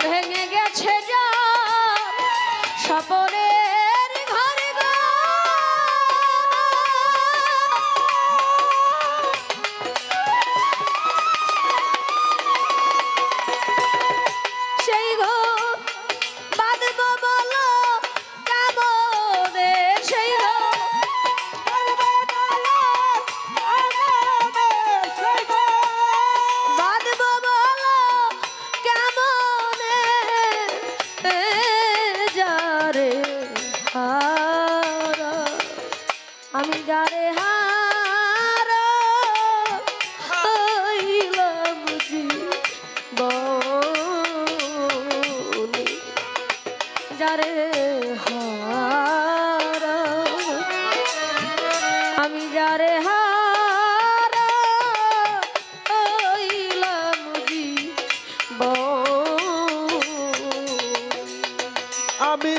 ভেঙে গেছে যা স্বপনের ঘরে গো সেই গো বাঁধব বলো কেমনে সেই গো বাঁধব বলো কেমনে যারে হারা আমি যারে হারা হইলাম জীবনে যারে হারা আমি যারে হারা হইলাম জীবনে আমি